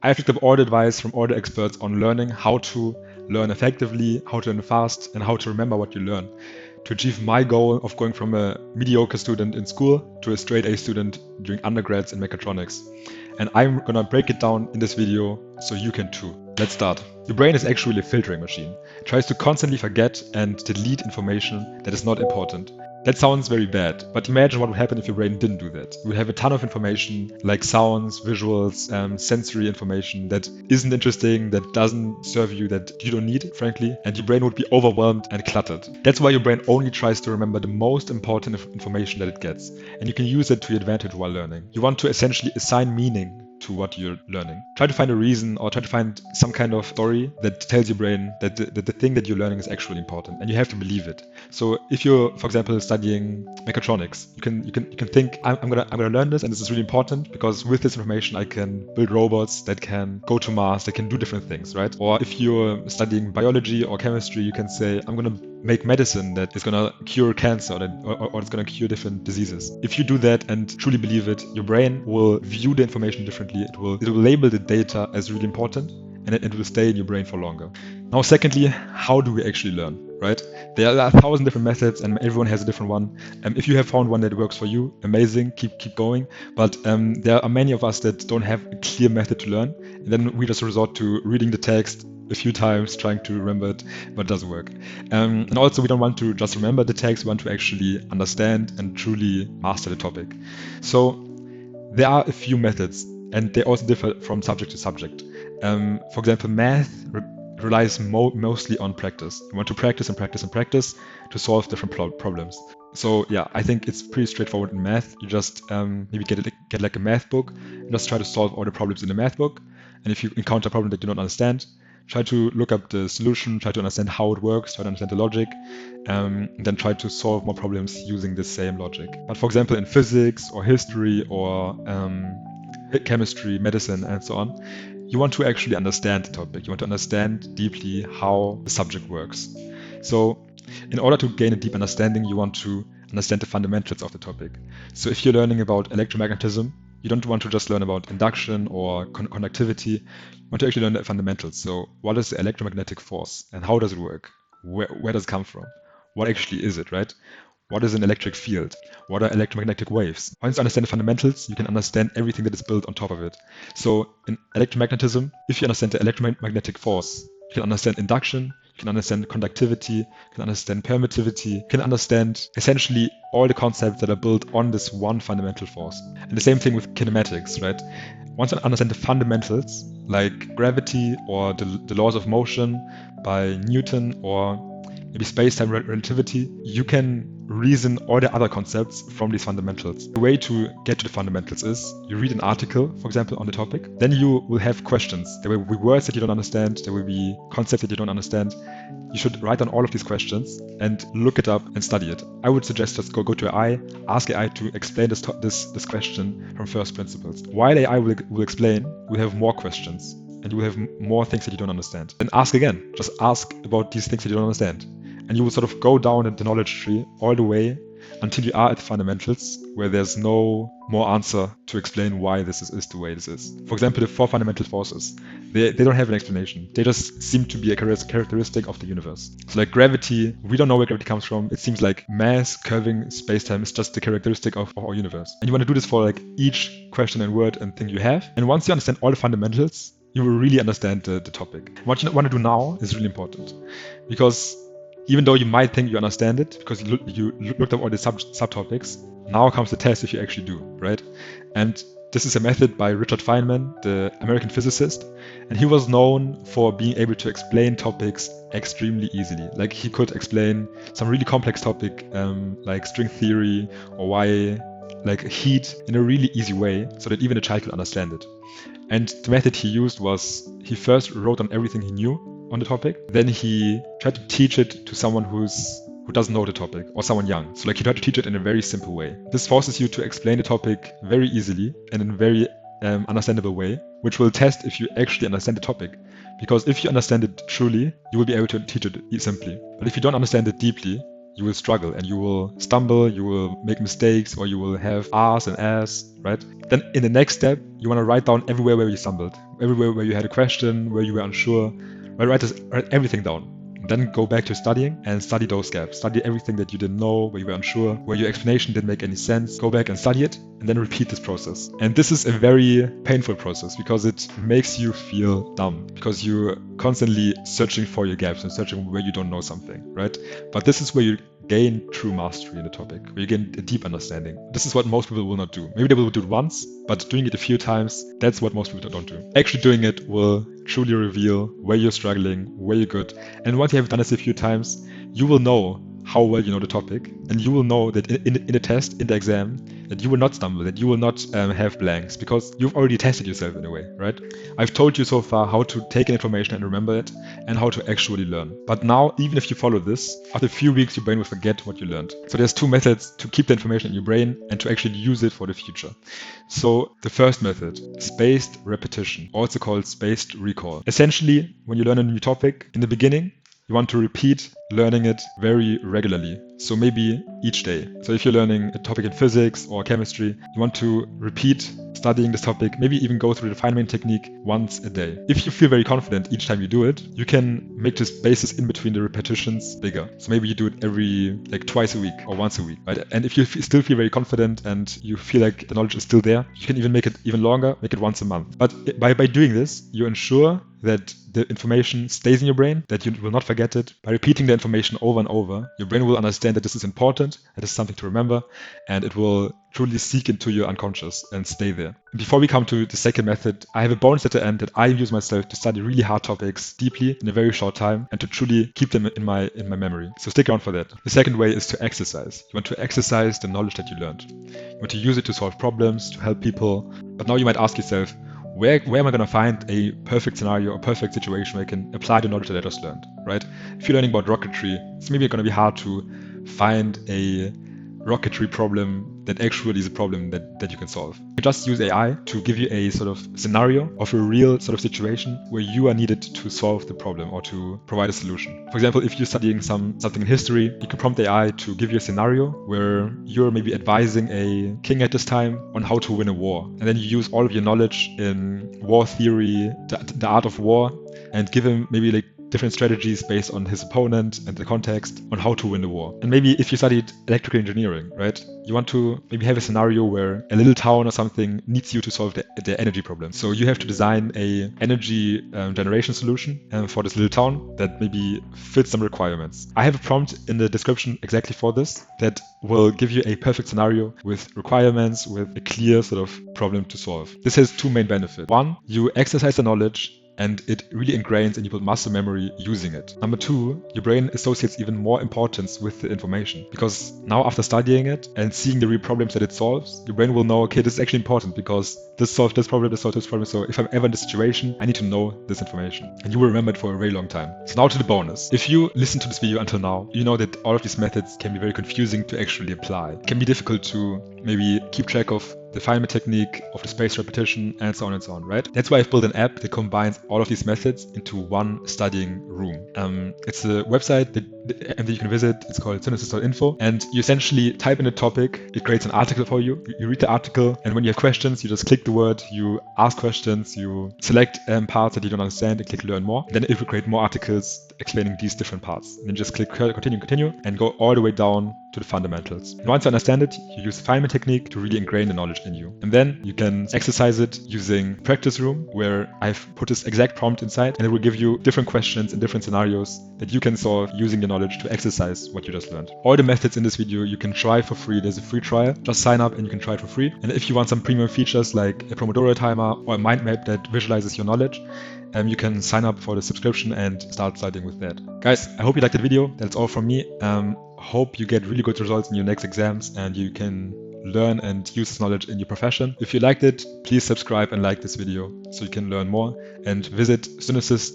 I've looked up all the advice from all the experts on learning how to learn effectively, how to learn fast, and how to remember what you learn to achieve my goal of going from a mediocre student in school to a straight A student during undergrads in mechatronics. And I'm gonna break it down in this video so you can too. Let's start. Your brain is actually a filtering machine. It tries to constantly forget and delete information that is not important. That sounds very bad, but imagine what would happen if your brain didn't do that. You would have a ton of information like sounds, visuals, sensory information that isn't interesting, that doesn't serve you, that you don't need, frankly, and your brain would be overwhelmed and cluttered. That's why your brain only tries to remember the most important information that it gets, and you can use it to your advantage while learning. You want to essentially assign meaning to what you're learning. Try to find a reason or try to find some kind of story that tells your brain that the thing that you're learning is actually important, and you have to believe it. So if you're, for example, studying mechatronics, you can think I'm gonna learn this, and this is really important because with this information I can build robots that can go to Mars, that can do different things, right? Or if you're studying biology or chemistry, you can say I'm gonna make medicine that is gonna cure cancer or it's gonna cure different diseases. If you do that and truly believe it, your brain will view the information differently. It will label the data as really important, and it will stay in your brain for longer. Now, secondly, how do we actually learn, right? There are 1,000 different methods, and everyone has a different one. If you have found one that works for you, amazing, keep going. But there are many of us that don't have a clear method to learn, and then we just resort to reading the text a few times, trying to remember it, but it doesn't work. And also, we don't want to just remember the text, we want to actually understand and truly master the topic. So there are a few methods, and they also differ from subject to subject. For example, math relies mostly on practice. You want to practice and practice and practice to solve different problems. So yeah, I think it's pretty straightforward in math. You just maybe get like a math book and just try to solve all the problems in the math book. And if you encounter a problem that you don't understand, try to look up the solution, try to understand how it works, try to understand the logic, then try to solve more problems using the same logic. But for example, in physics or history or chemistry, medicine, and so on, you want to actually understand the topic. You want to understand deeply how the subject works. So in order to gain a deep understanding, you want to understand the fundamentals of the topic. So if you're learning about electromagnetism, you don't want to just learn about induction or conductivity. You want to actually learn the fundamentals. So what is the electromagnetic force and how does it work? Where does it come from? What actually is it, right? What is an electric field? What are electromagnetic waves? Once you understand the fundamentals, you can understand everything that is built on top of it. So in electromagnetism, if you understand the electromagnetic force, you can understand induction, you can understand conductivity, you can understand permittivity, you can understand essentially all the concepts that are built on this one fundamental force. And the same thing with kinematics, right? Once you understand the fundamentals, like gravity or the laws of motion by Newton or maybe space-time relativity, you can reason all the other concepts from these fundamentals. The way to get to the fundamentals is you read an article, for example, on the topic. Then you will have questions. There will be words that you don't understand. There will be concepts that you don't understand. You should write down all of these questions and look it up and study it. I would suggest just go to AI, ask AI to explain this question from first principles. While AI will explain, we'll have more questions and you will have more things that you don't understand. Then ask again. Just ask about these things that you don't understand. And you will sort of go down the knowledge tree all the way until you are at the fundamentals, where there's no more answer to explain why this is the way this is. For example, the 4 fundamental forces, they don't have an explanation. They just seem to be a characteristic of the universe. So like gravity, we don't know where gravity comes from. It seems like mass curving space-time is just the characteristic of our universe. And you want to do this for like each question and word and thing you have. And once you understand all the fundamentals, you will really understand the topic. What you want to do now is really important, because even though you might think you understand it because you looked up all the subtopics, now comes the test if you actually do, right? And this is a method by Richard Feynman, the American physicist, and he was known for being able to explain topics extremely easily. Like he could explain some really complex topic like string theory or why like heat in a really easy way so that even a child could understand it. And the method he used was he first wrote down everything he knew on the topic. Then he tried to teach it to someone who doesn't know the topic or someone young. So like he tried to teach it in a very simple way. This forces you to explain the topic very easily and in a very understandable way, which will test if you actually understand the topic. Because if you understand it truly, you will be able to teach it simply. But if you don't understand it deeply, you will struggle and you will stumble, you will make mistakes, or you will have R's and S's, right? Then in the next step, you want to write down everywhere where you stumbled, everywhere where you had a question, where you were unsure, write everything down. Then go back to studying and study those gaps. Study everything that you didn't know, where you were unsure, where your explanation didn't make any sense. Go back and study it, and then repeat this process. And this is a very painful process because it makes you feel dumb, because you're constantly searching for your gaps and searching where you don't know something, right? But this is where you gain true mastery in the topic, where you gain a deep understanding. This is what most people will not do. Maybe they will do it once, but doing it a few times, that's what most people don't do. Actually doing it will truly reveal where you're struggling, where you're good. And once you have done this a few times, you will know how well you know the topic, and you will know that in the test, in the exam, that you will not stumble, that you will not have blanks, because you've already tested yourself in a way, right? I've told you so far how to take in information and remember it, and how to actually learn. But now, even if you follow this, after a few weeks, your brain will forget what you learned. So there's two methods to keep the information in your brain and to actually use it for the future. So the first method, spaced repetition, also called spaced recall. Essentially, when you learn a new topic, in the beginning, you want to repeat learning it very regularly. So maybe each day. So if you're learning a topic in physics or chemistry, you want to repeat studying this topic, maybe even go through the Feynman technique once a day. If you feel very confident each time you do it, you can make the spaces in between the repetitions bigger. So maybe you do it every twice a week or once a week, right? And if you still feel very confident and you feel like the knowledge is still there, you can even make it even longer, make it once a month. But by doing this, you ensure that the information stays in your brain, that you will not forget it. By repeating the information over and over, your brain will understand that this is important, that this is something to remember, and it will truly seek into your unconscious and stay there. Before we come to the second method, I have a bonus at the end that I use myself to study really hard topics deeply in a very short time and to truly keep them in my memory. So stick around for that. The second way is to exercise. You want to exercise the knowledge that you learned. You want to use it to solve problems, to help people. But now you might ask yourself, where am I going to find a perfect scenario, a perfect situation where I can apply the knowledge that I just learned, right? If you're learning about rocketry, it's maybe going to be hard to find a rocketry problem that actually is a problem that you can solve. You just use AI to give you a sort of scenario of a real sort of situation where you are needed to solve the problem or to provide a solution. For example, if you're studying something in history, you can prompt AI to give you a scenario where you're maybe advising a king at this time on how to win a war. And then you use all of your knowledge in war theory, the art of war, and give him maybe different strategies based on his opponent and the context on how to win the war. And maybe if you studied electrical engineering, right, you want to maybe have a scenario where a little town or something needs you to solve the energy problem. So you have to design a energy generation solution for this little town that maybe fits some requirements. I have a prompt in the description exactly for this that will give you a perfect scenario with requirements, with a clear sort of problem to solve. This has two main benefits. One, you exercise the knowledge and it really ingrains and you build muscle memory using it. Number two, your brain associates even more importance with the information, because now after studying it and seeing the real problems that it solves, your brain will know, okay, this is actually important because this solves this problem, this solves this problem. So if I'm ever in this situation, I need to know this information, and you will remember it for a very long time. So now to the bonus. If you listen to this video until now, you know that all of these methods can be very confusing to actually apply. It can be difficult to maybe keep track of the Feynman technique, of the spaced repetition, and so on, right? That's why I've built an app that combines all of these methods into one studying room. It's a website that you can visit. It's called synthesis.info, and you essentially type in a topic. It creates an article for you. You read the article, and when you have questions, you just click the word, you ask questions, you select parts that you don't understand, and click learn more. Then it will create more articles explaining these different parts. And then just click continue, and go all the way down to the fundamentals. And once you understand it, you use the Feynman technique to really ingrain the knowledge in you. And then you can exercise it using practice room, where I've put this exact prompt inside, and it will give you different questions and different scenarios that you can solve using the knowledge to exercise what you just learned. All the methods in this video you can try for free. There's a free trial. Just sign up and you can try it for free. And if you want some premium features like a Pomodoro timer or a mind map that visualizes your knowledge, you can sign up for the subscription and start studying with that. Guys, I hope you liked the video. That's all from me. Hope you get really good results in your next exams and you can learn and use this knowledge in your profession. If you liked it, please subscribe and like this video so you can learn more, and visit synthesis.info